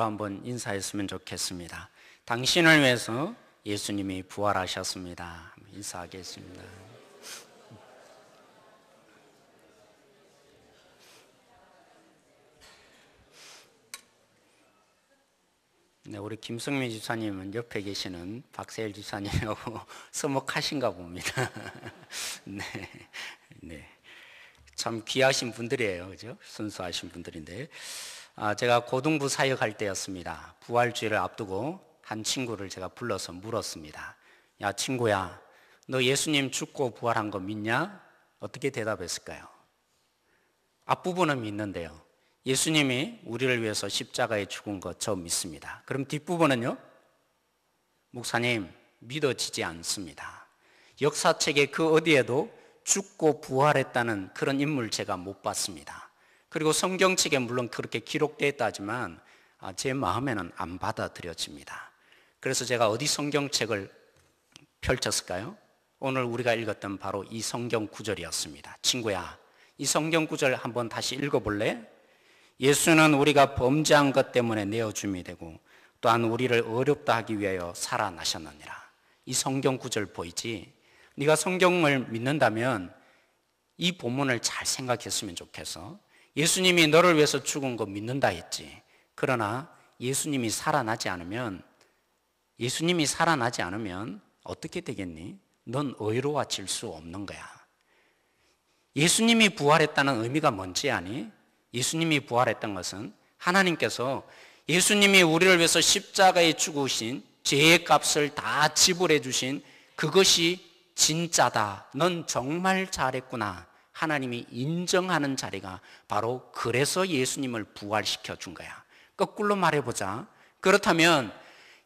여러분과 한번 인사했으면 좋겠습니다. 당신을 위해서 예수님이 부활하셨습니다. 인사하겠습니다. 네, 우리 김성민 집사님은 옆에 계시는 박세일 집사님하고 서먹하신가 봅니다. 네, 네. 참 귀하신 분들이에요. 그죠? 순수하신 분들인데. 제가 고등부 사역할 때였습니다. 부활주의를 앞두고 한 친구를 제가 불러서 물었습니다. 야, 친구야, 너 예수님 죽고 부활한 거 믿냐? 어떻게 대답했을까요? 앞부분은 믿는데요. 예수님이 우리를 위해서 십자가에 죽은 거 저 믿습니다. 그럼 뒷부분은요? 목사님, 믿어지지 않습니다. 역사책의 그 어디에도 죽고 부활했다는 그런 인물 제가 못 봤습니다. 그리고 성경책에 물론 그렇게 기록되어 있다지만 제 마음에는 안 받아들여집니다. 그래서 제가 어디 성경책을 펼쳤을까요? 오늘 우리가 읽었던 바로 이 성경 구절이었습니다. 친구야, 이 성경 구절 한번 다시 읽어볼래? 예수는 우리가 범죄한 것 때문에 내어줌이 되고 또한 우리를 어렵다 하기 위하여 살아나셨느니라. 이 성경 구절 보이지? 네가 성경을 믿는다면 이 본문을 잘 생각했으면 좋겠어. 예수님이 너를 위해서 죽은 거 믿는다 했지. 그러나 예수님이 살아나지 않으면 어떻게 되겠니? 넌 의로워질 수 없는 거야. 예수님이 부활했다는 의미가 뭔지 아니? 예수님이 부활했던 것은 하나님께서 예수님이 우리를 위해서 십자가에 죽으신 죄의 값을 다 지불해 주신 그것이 진짜다. 넌 정말 잘했구나. 하나님이 인정하는 자리가 바로 그래서 예수님을 부활시켜 준 거야. 거꾸로 말해보자. 그렇다면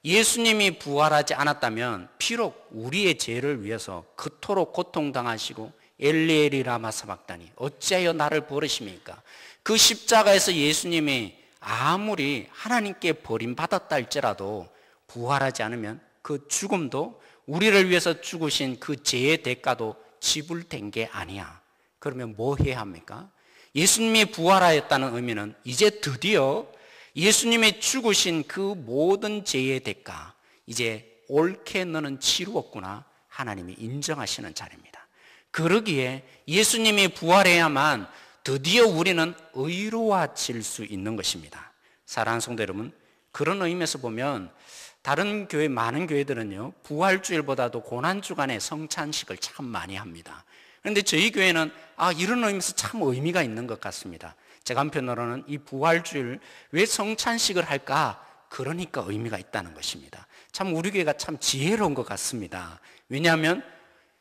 예수님이 부활하지 않았다면 비록 우리의 죄를 위해서 그토록 고통당하시고 엘리엘이 라마 사박다니 어찌하여 나를 버리십니까? 그 십자가에서 예수님이 아무리 하나님께 버림받았다 할지라도 부활하지 않으면 그 죽음도 우리를 위해서 죽으신 그 죄의 대가도 지불된 게 아니야. 그러면 뭐 해야 합니까? 예수님이 부활하였다는 의미는 이제 드디어 예수님이 죽으신 그 모든 죄의 대가 이제 옳게 너는 치루었구나 하나님이 인정하시는 자리입니다. 그러기에 예수님이 부활해야만 드디어 우리는 의로워질 수 있는 것입니다. 사랑하는 성도 여러분, 그런 의미에서 보면 다른 교회, 많은 교회들은요 부활주일보다도 고난주간에 성찬식을 참 많이 합니다. 그런데 저희 교회는 이런 의미에서 참 의미가 있는 것 같습니다. 제가 한편으로는 이 부활주일 왜 성찬식을 할까? 그러니까 의미가 있다는 것입니다. 참 우리 교회가 참 지혜로운 것 같습니다. 왜냐하면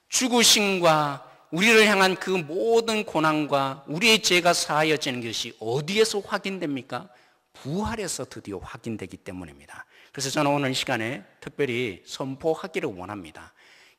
죽으심과 우리를 향한 그 모든 고난과 우리의 죄가 사하여지는 것이 어디에서 확인됩니까? 부활에서 드디어 확인되기 때문입니다. 그래서 저는 오늘 이 시간에 특별히 선포하기를 원합니다.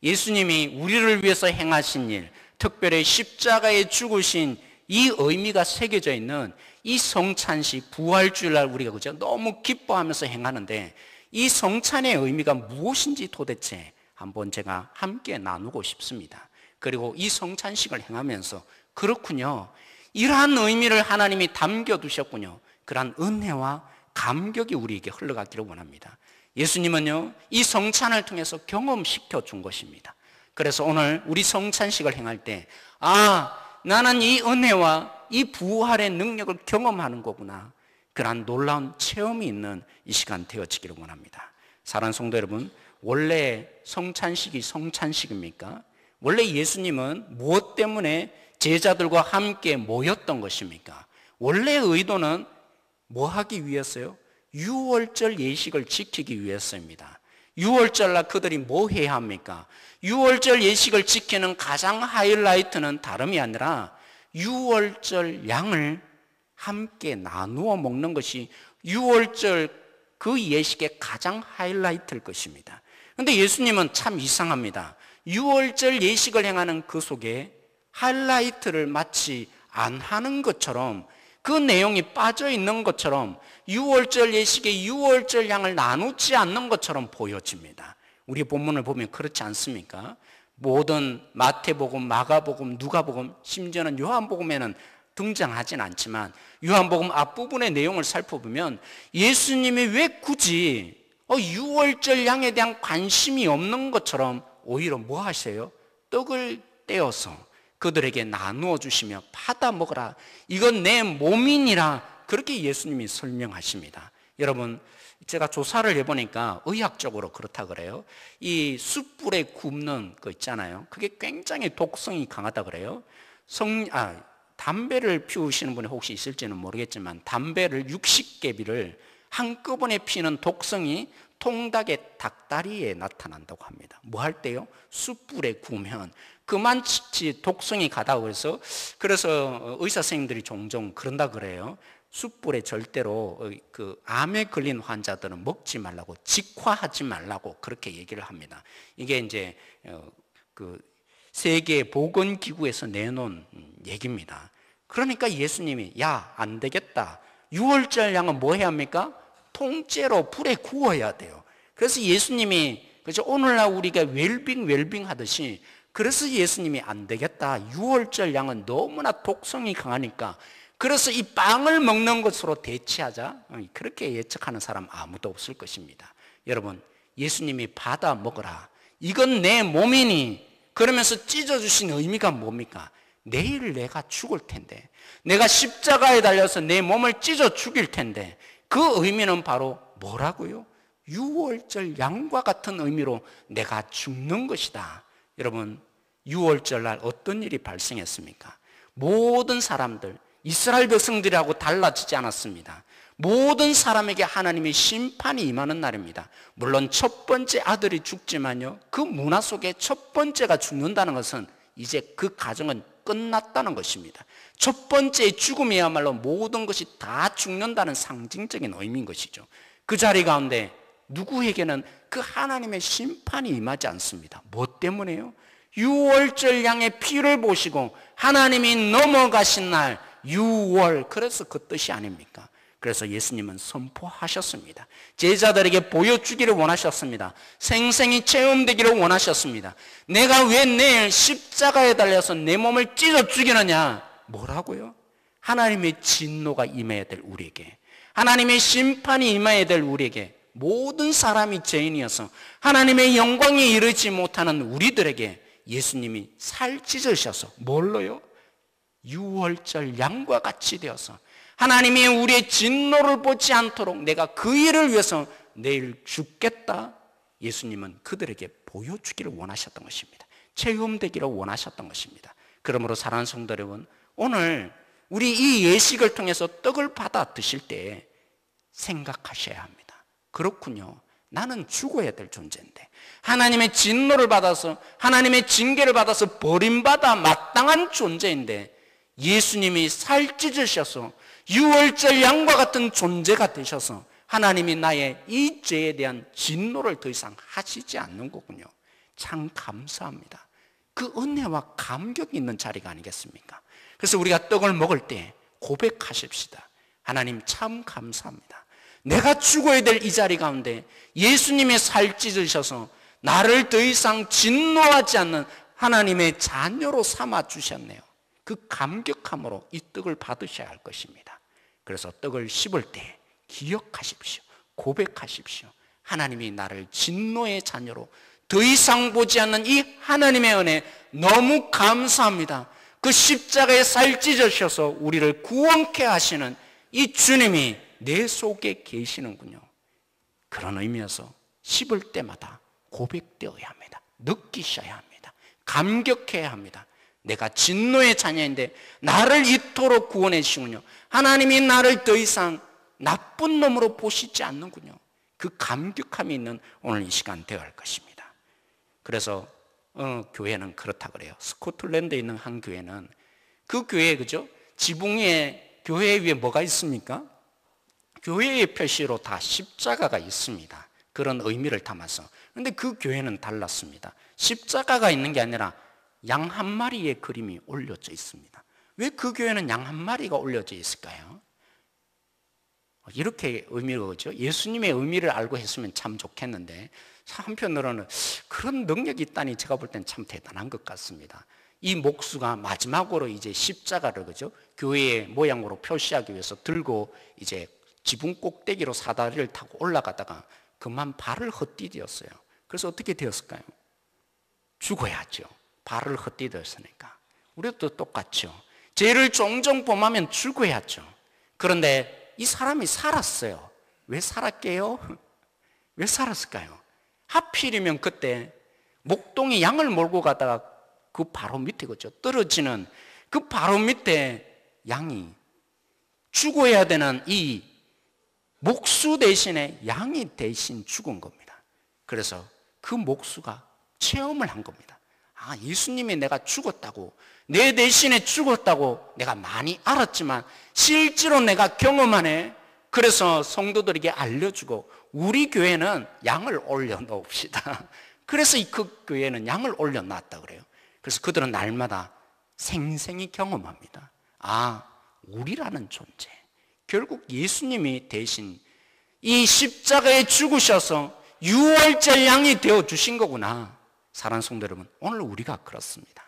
예수님이 우리를 위해서 행하신 일, 특별히 십자가에 죽으신 이 의미가 새겨져 있는 이 성찬식 부활주일날 우리가 그죠? 너무 기뻐하면서 행하는데 이 성찬의 의미가 무엇인지 도대체 한번 제가 함께 나누고 싶습니다. 그리고 이 성찬식을 행하면서 그렇군요. 이러한 의미를 하나님이 담겨두셨군요. 그러한 은혜와 감격이 우리에게 흘러가기를 원합니다. 예수님은요, 이 성찬을 통해서 경험시켜 준 것입니다. 그래서 오늘 우리 성찬식을 행할 때, 나는 이 은혜와 이 부활의 능력을 경험하는 거구나. 그러한 놀라운 체험이 있는 이 시간 되어지기를 원합니다. 사랑하는 성도 여러분, 원래 성찬식이 성찬식입니까? 원래 예수님은 무엇 때문에 제자들과 함께 모였던 것입니까? 원래 의도는 뭐 하기 위해서요? 유월절 예식을 지키기 위해서입니다. 유월절날 그들이 뭐 해야 합니까? 유월절 예식을 지키는 가장 하이라이트는 다름이 아니라 유월절 양을 함께 나누어 먹는 것이 유월절 그 예식의 가장 하이라이트일 것입니다. 그런데 예수님은 참 이상합니다. 유월절 예식을 행하는 그 속에 하이라이트를 마치 안 하는 것처럼 그 내용이 빠져 있는 것처럼 유월절 예식에 유월절 양을 나누지 않는 것처럼 보여집니다. 우리 본문을 보면 그렇지 않습니까? 모든 마태복음, 마가복음, 누가복음, 심지어는 요한복음에는 등장하진 않지만 요한복음 앞부분의 내용을 살펴보면 예수님이 왜 굳이 유월절 양에 대한 관심이 없는 것처럼 오히려 뭐 하세요? 떡을 떼어서 그들에게 나누어 주시며 받아 먹으라, 이건 내 몸이니라, 그렇게 예수님이 설명하십니다. 여러분, 제가 조사를 해보니까 의학적으로 그렇다 그래요. 이 숯불에 굽는 거 있잖아요, 그게 굉장히 독성이 강하다 그래요. 담배를 피우시는 분이 혹시 있을지는 모르겠지만 담배를 60개비를 한꺼번에 피는 독성이 통닭의 닭다리에 나타난다고 합니다. 뭐 할 때요? 숯불에 구우면 그만치 독성이 가다고 해서, 그래서 의사 선생님들이 종종 그런다 그래요. 숯불에 절대로 그 암에 걸린 환자들은 먹지 말라고, 직화하지 말라고 그렇게 얘기를 합니다. 이게 이제 그 세계 보건기구에서 내놓은 얘기입니다. 그러니까 예수님이 야, 안 되겠다, 유월절 양은 뭐 해야 합니까? 통째로 불에 구워야 돼요. 그래서 예수님이, 그죠, 오늘날 우리가 웰빙 하듯이, 그래서 예수님이 안 되겠다, 유월절 양은 너무나 독성이 강하니까 그래서 이 빵을 먹는 것으로 대체하자, 그렇게 예측하는 사람 아무도 없을 것입니다. 여러분, 예수님이 받아 먹으라, 이건 내 몸이니, 그러면서 찢어주신 의미가 뭡니까? 내일 내가 죽을 텐데, 내가 십자가에 달려서 내 몸을 찢어 죽일 텐데, 그 의미는 바로 뭐라고요? 유월절 양과 같은 의미로 내가 죽는 것이다. 여러분, 유월절 날 어떤 일이 발생했습니까? 모든 사람들, 이스라엘 백성들하고 달라지지 않았습니다. 모든 사람에게 하나님의 심판이 임하는 날입니다. 물론 첫 번째 아들이 죽지만요, 그 문화 속에 첫 번째가 죽는다는 것은 이제 그 가정은 끝났다는 것입니다. 첫 번째 죽음이야말로 모든 것이 다 죽는다는 상징적인 의미인 것이죠. 그 자리 가운데 누구에게는 그 하나님의 심판이 임하지 않습니다. 뭐 때문에요? 유월절 양의 피를 보시고 하나님이 넘어가신 날, 유월, 그래서 그 뜻이 아닙니까? 그래서 예수님은 선포하셨습니다. 제자들에게 보여주기를 원하셨습니다. 생생히 체험되기를 원하셨습니다. 내가 왜 내일 십자가에 달려서 내 몸을 찢어 죽이느냐? 뭐라고요? 하나님의 진노가 임해야 될 우리에게, 하나님의 심판이 임해야 될 우리에게, 모든 사람이 죄인이어서 하나님의 영광에 이르지 못하는 우리들에게 예수님이 살 찢으셔서 뭘로요? 유월절 양과 같이 되어서 하나님이 우리의 진노를 보지 않도록 내가 그 일을 위해서 내일 죽겠다, 예수님은 그들에게 보여주기를 원하셨던 것입니다. 체험되기를 원하셨던 것입니다. 그러므로 사랑하는 성도 여러분, 오늘 우리 이 예식을 통해서 떡을 받아 드실 때 생각하셔야 합니다. 그렇군요, 나는 죽어야 될 존재인데, 하나님의 진노를 받아서, 하나님의 징계를 받아서 버림받아 마땅한 존재인데 예수님이 살 찢으셔서 유월절 양과 같은 존재가 되셔서 하나님이 나의 이 죄에 대한 진노를 더 이상 하시지 않는 거군요. 참 감사합니다. 그 은혜와 감격이 있는 자리가 아니겠습니까? 그래서 우리가 떡을 먹을 때 고백하십시다. 하나님 참 감사합니다. 내가 죽어야 될 이 자리 가운데 예수님의 살 찢으셔서 나를 더 이상 진노하지 않는 하나님의 자녀로 삼아 주셨네요. 그 감격함으로 이 떡을 받으셔야 할 것입니다. 그래서 떡을 씹을 때 기억하십시오. 고백하십시오. 하나님이 나를 진노의 자녀로 더 이상 보지 않는 이 하나님의 은혜 너무 감사합니다. 그 십자가에 살 찢으셔서 우리를 구원케 하시는 이 주님이 내 속에 계시는군요. 그런 의미에서 씹을 때마다 고백되어야 합니다. 느끼셔야 합니다. 감격해야 합니다. 내가 진노의 자녀인데 나를 이토록 구원해 주시군요. 하나님이 나를 더 이상 나쁜 놈으로 보시지 않는군요. 그 감격함이 있는 오늘 이 시간 되어야 할 것입니다. 그래서 교회는 그렇다 그래요. 스코틀랜드에 있는 한 교회는, 그 교회, 그죠? 지붕 위에, 교회 위에 뭐가 있습니까? 교회의 표시로 다 십자가가 있습니다. 그런 의미를 담아서. 그런데 그 교회는 달랐습니다. 십자가가 있는 게 아니라 양 한 마리의 그림이 올려져 있습니다. 왜 그 교회는 양 한 마리가 올려져 있을까요? 이렇게 의미가 오죠. 예수님의 의미를 알고 했으면 참 좋겠는데, 한편으로는 그런 능력이 있다니 제가 볼 땐 참 대단한 것 같습니다. 이 목수가 마지막으로 이제 십자가를, 그죠? 교회의 모양으로 표시하기 위해서 들고 이제 지붕 꼭대기로 사다리를 타고 올라가다가 그만 발을 헛디뎠어요. 그래서 어떻게 되었을까요? 죽어야죠. 발을 헛디뎠으니까. 우리도 똑같죠. 죄를 종종 범하면 죽어야죠. 그런데 이 사람이 살았어요. 왜 살았게요? 왜 살았을까요? 하필이면 그때 목동이 양을 몰고 가다가 그 바로 밑에, 그죠? 떨어지는 그 바로 밑에 양이, 죽어야 되는 이 목수 대신에 양이 대신 죽은 겁니다. 그래서 그 목수가 체험을 한 겁니다. 아, 예수님이 내가 죽었다고, 내 대신에 죽었다고 내가 많이 알았지만 실제로 내가 경험하네. 그래서 성도들에게 알려주고 우리 교회는 양을 올려놓읍시다. 그래서 그 교회는 양을 올려놨다 그래요. 그래서 그들은 날마다 생생히 경험합니다. 아, 우리라는 존재, 결국 예수님이 대신 이 십자가에 죽으셔서 유월절 양이 되어주신 거구나. 사랑하는 성도 여러분, 오늘 우리가 그렇습니다.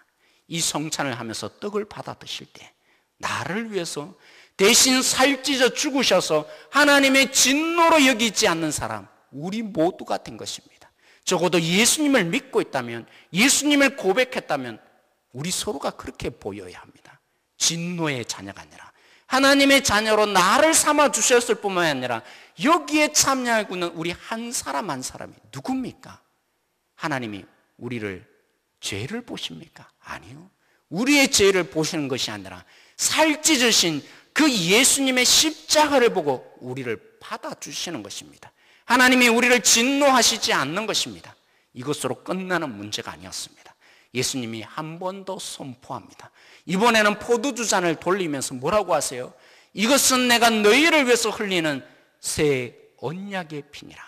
이 성찬을 하면서 떡을 받아 드실 때 나를 위해서 대신 살찌져 죽으셔서 하나님의 진노로 여기지 않는 사람, 우리 모두가 된 것입니다. 적어도 예수님을 믿고 있다면, 예수님을 고백했다면 우리 서로가 그렇게 보여야 합니다. 진노의 자녀가 아니라 하나님의 자녀로 나를 삼아 주셨을 뿐만 아니라 여기에 참여하고 있는 우리 한 사람 한 사람이 누굽니까? 하나님이 우리를 죄를 보십니까? 아니요. 우리의 죄를 보시는 것이 아니라 살찌으신 그 예수님의 십자가를 보고 우리를 받아주시는 것입니다. 하나님이 우리를 진노하시지 않는 것입니다. 이것으로 끝나는 문제가 아니었습니다. 예수님이 한 번 더 선포합니다. 이번에는 포도주잔을 돌리면서 뭐라고 하세요? 이것은 내가 너희를 위해서 흘리는 새 언약의 피니라.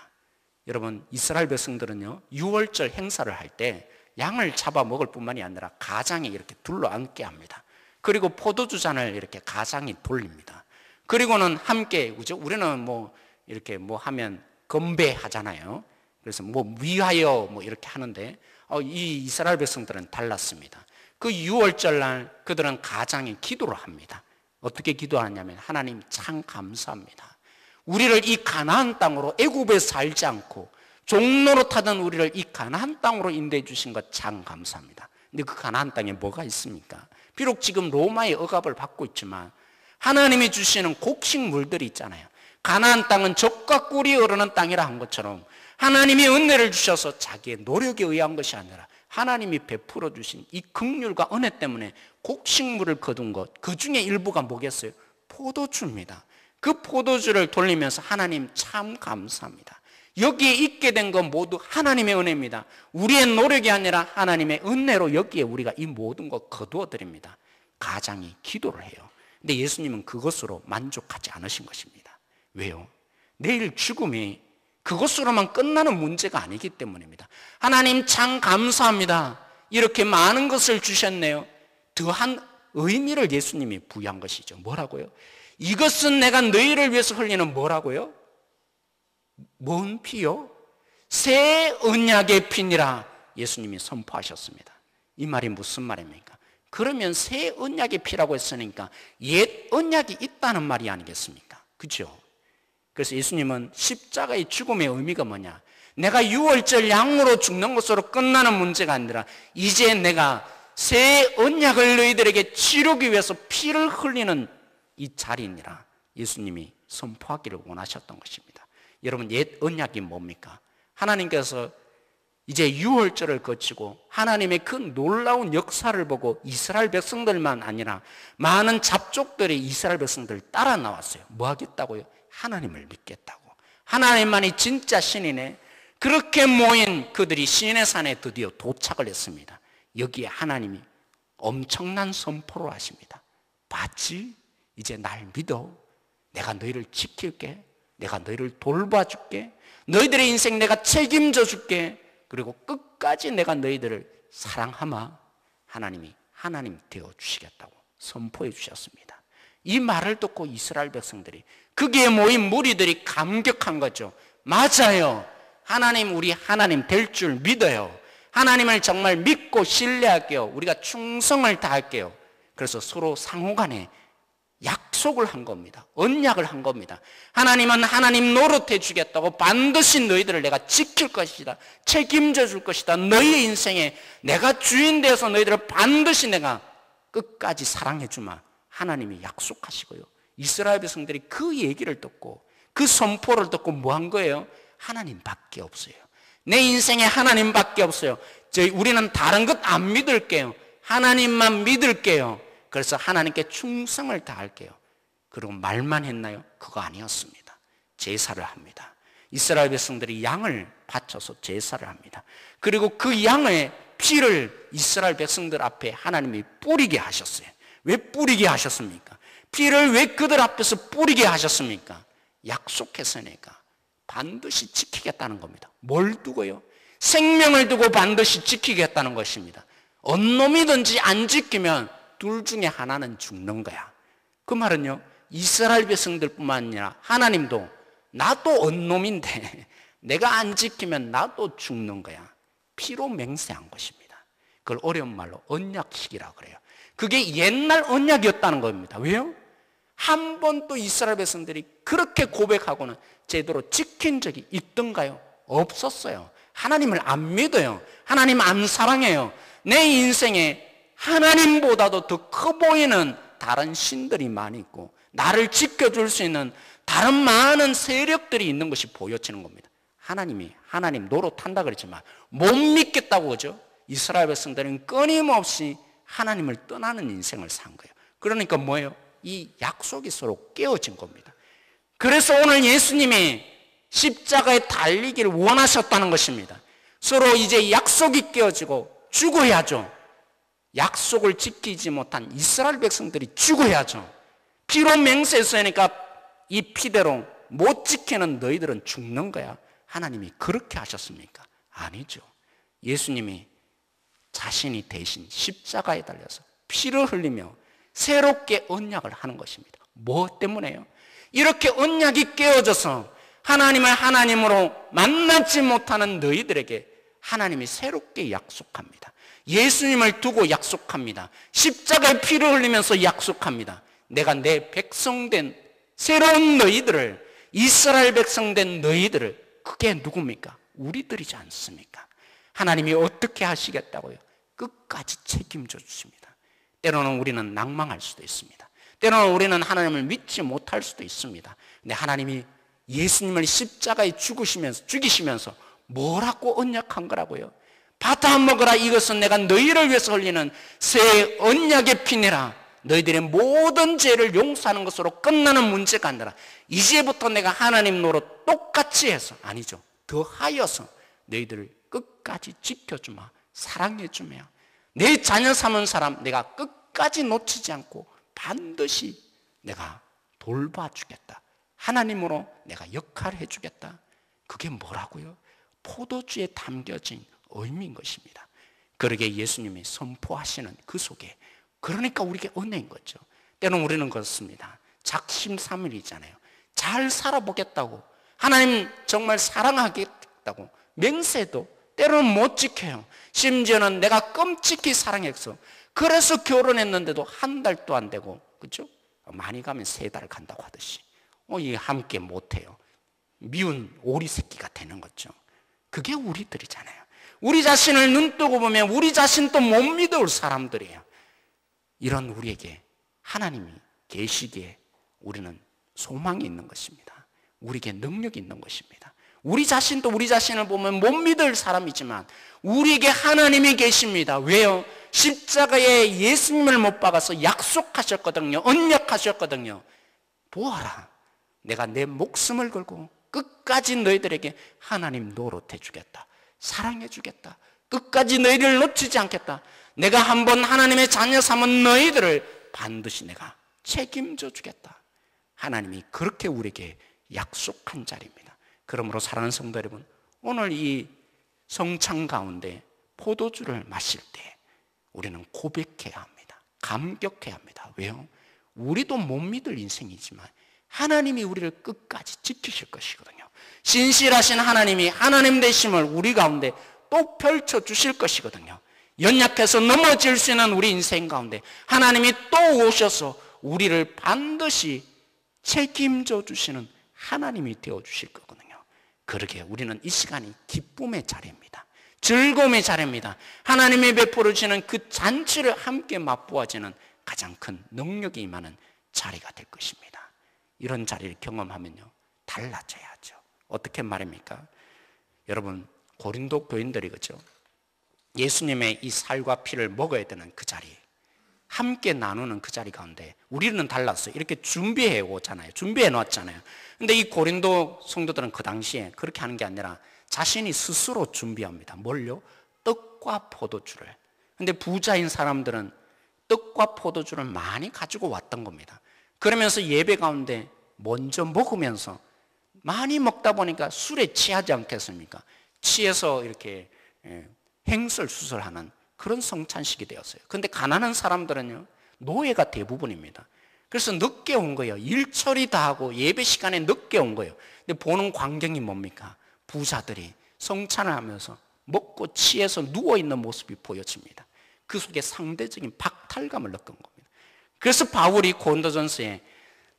여러분, 이스라엘 백성들은요, 유월절 행사를 할 때 양을 잡아 먹을 뿐만이 아니라 가장에 이렇게 둘러앉게 합니다. 그리고 포도주잔을 이렇게 가장에 돌립니다. 그리고는 함께, 그죠? 우리는 뭐 이렇게 뭐 하면 건배하잖아요. 그래서 뭐 위하여 뭐 이렇게 하는데 이 이스라엘 백성들은 달랐습니다. 그 유월절 날 그들은 가장에 기도를 합니다. 어떻게 기도하냐면, 하나님 참 감사합니다. 우리를 이 가나안 땅으로, 애굽에 살지 않고 종로로 타던 우리를 이 가나안 땅으로 인도해 주신 것 참 감사합니다. 근데 그 가나안 땅에 뭐가 있습니까? 비록 지금 로마의 억압을 받고 있지만 하나님이 주시는 곡식물들이 있잖아요. 가나안 땅은 젖과 꿀이 흐르는 땅이라 한 것처럼 하나님이 은혜를 주셔서 자기의 노력에 의한 것이 아니라 하나님이 베풀어 주신 이 긍휼과 은혜 때문에 곡식물을 거둔 것, 그 중에 일부가 뭐겠어요? 포도주입니다. 그 포도주를 돌리면서 하나님 참 감사합니다. 여기에 있게 된 건 모두 하나님의 은혜입니다. 우리의 노력이 아니라 하나님의 은혜로 여기에 우리가 이 모든 것 거두어 드립니다. 가장이 기도를 해요. 근데 예수님은 그것으로 만족하지 않으신 것입니다. 왜요? 내일 죽음이 그것으로만 끝나는 문제가 아니기 때문입니다. 하나님 참 감사합니다. 이렇게 많은 것을 주셨네요. 더한 의미를 예수님이 부여한 것이죠. 뭐라고요? 이것은 내가 너희를 위해서 흘리는 뭐라고요? 뭔 피요? 새 언약의 피니라 예수님이 선포하셨습니다. 이 말이 무슨 말입니까? 그러면 새 언약의 피라고 했으니까 옛 언약이 있다는 말이 아니겠습니까? 그렇죠? 그래서 예수님은 십자가의 죽음의 의미가 뭐냐? 내가 유월절 양으로 죽는 것으로 끝나는 문제가 아니라 이제 내가 새 언약을 너희들에게 치르기 위해서 피를 흘리는 이 자리니라 예수님이 선포하기를 원하셨던 것입니다. 여러분, 옛 언약이 뭡니까? 하나님께서 이제 유월절을 거치고 하나님의 그 놀라운 역사를 보고 이스라엘 백성들만 아니라 많은 잡족들이 이스라엘 백성들을 따라 나왔어요. 뭐 하겠다고요? 하나님을 믿겠다고. 하나님만이 진짜 신이네. 그렇게 모인 그들이 시내 산에 드디어 도착을 했습니다. 여기에 하나님이 엄청난 선포를 하십니다. 봤지? 이제 날 믿어. 내가 너희를 지킬게. 내가 너희를 돌봐줄게. 너희들의 인생 내가 책임져 줄게. 그리고 끝까지 내가 너희들을 사랑하마. 하나님이 하나님 되어주시겠다고 선포해 주셨습니다. 이 말을 듣고 이스라엘 백성들이, 거기에 모인 무리들이 감격한 거죠. 맞아요. 하나님, 우리 하나님 될 줄 믿어요. 하나님을 정말 믿고 신뢰할게요. 우리가 충성을 다할게요. 그래서 서로 상호간에 약속을 한 겁니다. 언약을 한 겁니다. 하나님은 하나님 노릇해 주겠다고, 반드시 너희들을 내가 지킬 것이다, 책임져 줄 것이다, 너희 인생에 내가 주인 되어서 너희들을 반드시 내가 끝까지 사랑해 주마, 하나님이 약속하시고요. 이스라엘 백성들이 그 얘기를 듣고 그 선포를 듣고 뭐 한 거예요? 하나님밖에 없어요. 내 인생에 하나님밖에 없어요. 우리는 다른 것 안 믿을게요. 하나님만 믿을게요. 그래서 하나님께 충성을 다할게요. 그리고 말만 했나요? 그거 아니었습니다. 제사를 합니다. 이스라엘 백성들이 양을 바쳐서 제사를 합니다. 그리고 그 양의 피를 이스라엘 백성들 앞에 하나님이 뿌리게 하셨어요. 왜 뿌리게 하셨습니까? 피를 왜 그들 앞에서 뿌리게 하셨습니까? 약속했으니까 반드시 지키겠다는 겁니다. 뭘 두고요? 생명을 두고 반드시 지키겠다는 것입니다. 어느 놈이든지 안 지키면 둘 중에 하나는 죽는 거야. 그 말은요, 이스라엘 백성들뿐만 아니라 하나님도 나도 언놈인데 내가 안 지키면 나도 죽는 거야. 피로 맹세한 것입니다. 그걸 어려운 말로 언약식이라고 그래요. 그게 옛날 언약이었다는 겁니다. 왜요? 한 번도 이스라엘 백성들이 그렇게 고백하고는 제대로 지킨 적이 있던가요? 없었어요. 하나님을 안 믿어요. 하나님 안 사랑해요. 내 인생에 하나님보다도 더 커 보이는 다른 신들이 많이 있고 나를 지켜줄 수 있는 다른 많은 세력들이 있는 것이 보여지는 겁니다. 하나님이 하나님 노릇한다 그랬지만 못 믿겠다고 그러죠. 이스라엘 백성들은 끊임없이 하나님을 떠나는 인생을 산 거예요. 그러니까 뭐예요? 이 약속이 서로 깨어진 겁니다. 그래서 오늘 예수님이 십자가에 달리기를 원하셨다는 것입니다. 서로 이제 약속이 깨어지고 죽어야죠. 약속을 지키지 못한 이스라엘 백성들이 죽어야죠. 피로 맹세했으니까 이 피대로 못 지키는 너희들은 죽는 거야. 하나님이 그렇게 하셨습니까? 아니죠. 예수님이 자신이 대신 십자가에 달려서 피를 흘리며 새롭게 언약을 하는 것입니다. 뭐 때문에요? 이렇게 언약이 깨어져서 하나님을 하나님으로 만나지 못하는 너희들에게 하나님이 새롭게 약속합니다. 예수님을 두고 약속합니다. 십자가의 피를 흘리면서 약속합니다. 내가 내 백성된 새로운 너희들을, 이스라엘 백성된 너희들을, 그게 누굽니까? 우리들이지 않습니까? 하나님이 어떻게 하시겠다고요? 끝까지 책임져 주십니다. 때로는 우리는 낭망할 수도 있습니다. 때로는 우리는 하나님을 믿지 못할 수도 있습니다. 근데 하나님이 예수님을 십자가에 죽이시면서 뭐라고 언약한 거라고요? 받아 먹으라, 이것은 내가 너희를 위해서 흘리는 새 언약의 피니라. 너희들의 모든 죄를 용서하는 것으로 끝나는 문제가 아니라 이제부터 내가 하나님 노릇 똑같이 해서, 아니죠, 더하여서 너희들을 끝까지 지켜주마, 사랑해주며 내 자녀 삼은 사람 내가 끝까지 놓치지 않고 반드시 내가 돌봐주겠다. 하나님으로 내가 역할을 해주겠다. 그게 뭐라고요? 포도주에 담겨진 의미인 것입니다. 그러게 예수님이 선포하시는 그 속에, 그러니까 우리에게 은혜인 거죠. 때로는 우리는 그렇습니다. 작심삼일이잖아요. 잘 살아보겠다고, 하나님 정말 사랑하겠다고 맹세도 때로는 못 지켜요. 심지어는 내가 끔찍히 사랑해서 그래서 결혼했는데도 한 달도 안 되고, 그렇죠? 많이 가면 3달 간다고 하듯이 이 함께 못해요. 미운 오리 새끼가 되는 거죠. 그게 우리들이잖아요. 우리 자신을 눈뜨고 보면 우리 자신도 못 믿을 사람들이에요. 이런 우리에게 하나님이 계시기에 우리는 소망이 있는 것입니다. 우리에게 능력이 있는 것입니다. 우리 자신도 우리 자신을 보면 못 믿을 사람이지만 우리에게 하나님이 계십니다. 왜요? 십자가에 예수님을 못 박아서 약속하셨거든요. 언약하셨거든요. 보아라, 내가 내 목숨을 걸고 끝까지 너희들에게 하나님 노릇해 주겠다, 사랑해 주겠다, 끝까지 너희를 놓치지 않겠다. 내가 한번 하나님의 자녀 삼은 너희들을 반드시 내가 책임져 주겠다. 하나님이 그렇게 우리에게 약속한 자리입니다. 그러므로 사랑하는 성도 여러분, 오늘 이 성찬 가운데 포도주를 마실 때 우리는 고백해야 합니다. 감격해야 합니다. 왜요? 우리도 못 믿을 인생이지만 하나님이 우리를 끝까지 지키실 것이거든요. 신실하신 하나님이 하나님 되심을 우리 가운데 또 펼쳐주실 것이거든요. 연약해서 넘어질 수 있는 우리 인생 가운데 하나님이 또 오셔서 우리를 반드시 책임져 주시는 하나님이 되어주실 거거든요. 그러게 우리는 이 시간이 기쁨의 자리입니다. 즐거움의 자리입니다. 하나님이 베풀어 주시는 그 잔치를 함께 맛보아지는 가장 큰 능력이 임하는 자리가 될 것입니다. 이런 자리를 경험하면요, 달라져야죠. 어떻게 말입니까? 여러분, 고린도 교인들이 그죠? 예수님의 이 살과 피를 먹어야 되는 그 자리, 함께 나누는 그 자리 가운데 우리는 달랐어요. 이렇게 준비해 오잖아요. 준비해 놓았잖아요. 근데 이 고린도 성도들은 그 당시에 그렇게 하는 게 아니라 자신이 스스로 준비합니다. 뭘요? 떡과 포도주를. 근데 부자인 사람들은 떡과 포도주를 많이 가지고 왔던 겁니다. 그러면서 예배 가운데 먼저 먹으면서 많이 먹다 보니까 술에 취하지 않겠습니까? 취해서 이렇게 행설수설하는 그런 성찬식이 되었어요. 그런데 가난한 사람들은요, 노예가 대부분입니다. 그래서 늦게 온 거예요. 일처리 다 하고 예배 시간에 늦게 온 거예요. 근데 보는 광경이 뭡니까? 부자들이 성찬을 하면서 먹고 취해서 누워있는 모습이 보여집니다. 그 속에 상대적인 박탈감을 느낀 겁니다. 그래서 바울이 고린도전서에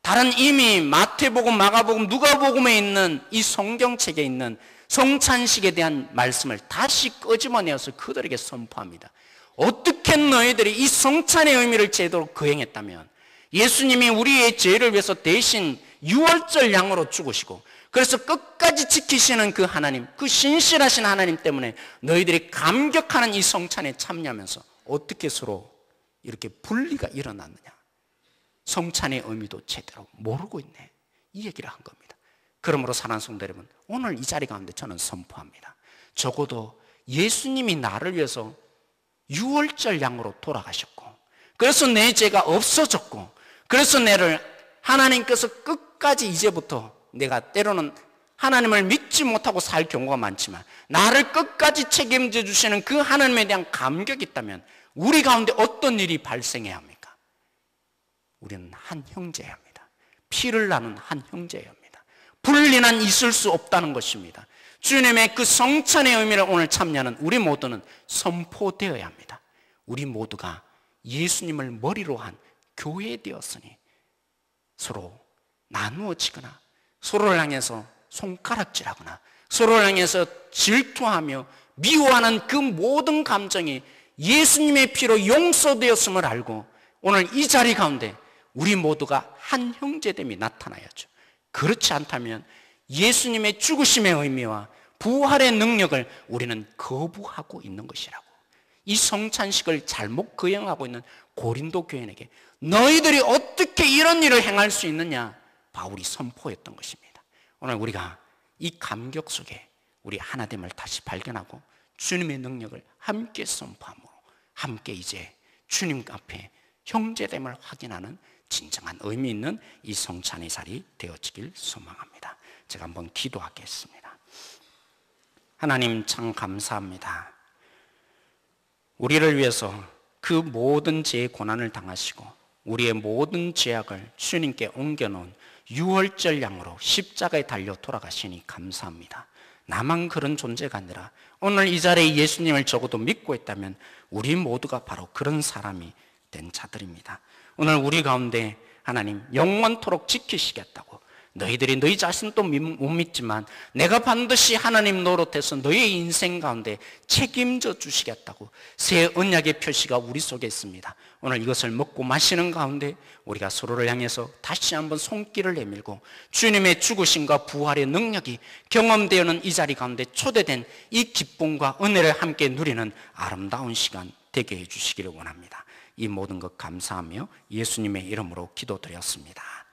다른 이미 마태복음, 마가복음, 누가복음에 있는 이 성경책에 있는 성찬식에 대한 말씀을 다시 끄집어내어서 그들에게 선포합니다. 어떻게 너희들이 이 성찬의 의미를 제대로 거행했다면 예수님이 우리의 죄를 위해서 대신 유월절 양으로 죽으시고 그래서 끝까지 지키시는 그 하나님, 그 신실하신 하나님 때문에 너희들이 감격하는 이 성찬에 참여하면서 어떻게 서로 이렇게 분리가 일어났느냐. 성찬의 의미도 제대로 모르고 있네. 이 얘기를 한 겁니다. 그러므로 사랑하는 성도 여러분, 오늘 이 자리 가운데 저는 선포합니다. 적어도 예수님이 나를 위해서 유월절 양으로 돌아가셨고 그래서 내 죄가 없어졌고 그래서 나를 하나님께서 끝까지 이제부터 내가 때로는 하나님을 믿지 못하고 살 경우가 많지만 나를 끝까지 책임져 주시는 그 하나님에 대한 감격이 있다면 우리 가운데 어떤 일이 발생해야 합니까? 우리는 한 형제여야 합니다. 피를 나눈 한 형제여야 합니다. 분리는 있을 수 없다는 것입니다. 주님의 그 성찬의 의미를 오늘 참여하는 우리 모두는 선포되어야 합니다. 우리 모두가 예수님을 머리로 한 교회 되었으니 서로 나누어지거나 서로를 향해서 손가락질하거나 서로를 향해서 질투하며 미워하는 그 모든 감정이 예수님의 피로 용서되었음을 알고 오늘 이 자리 가운데 우리 모두가 한 형제됨이 나타나야죠. 그렇지 않다면 예수님의 죽으심의 의미와 부활의 능력을 우리는 거부하고 있는 것이라고. 이 성찬식을 잘못 거행하고 있는 고린도 교인에게 너희들이 어떻게 이런 일을 행할 수 있느냐 바울이 선포했던 것입니다. 오늘 우리가 이 감격 속에 우리 하나됨을 다시 발견하고 주님의 능력을 함께 선포함으로 함께 이제 주님 앞에 형제됨을 확인하는 진정한 의미 있는 이 성찬의 자리 되어지길 소망합니다. 제가 한번 기도하겠습니다. 하나님 참 감사합니다. 우리를 위해서 그 모든 죄의 고난을 당하시고 우리의 모든 죄악을 주님께 옮겨놓은 유월절 양으로 십자가에 달려 돌아가시니 감사합니다. 나만 그런 존재가 아니라 오늘 이 자리에 예수님을 적어도 믿고 있다면 우리 모두가 바로 그런 사람이 된 자들입니다. 오늘 우리 가운데 하나님 영원토록 지키시겠다고 너희들이 너희 자신도 못 믿지만 내가 반드시 하나님 노릇해서 너희 인생 가운데 책임져 주시겠다고 새 언약의 표시가 우리 속에 있습니다. 오늘 이것을 먹고 마시는 가운데 우리가 서로를 향해서 다시 한번 손길을 내밀고 주님의 죽으심과 부활의 능력이 경험되어는 이 자리 가운데 초대된 이 기쁨과 은혜를 함께 누리는 아름다운 시간 되게 해주시기를 원합니다. 이 모든 것 감사하며 예수님의 이름으로 기도드렸습니다.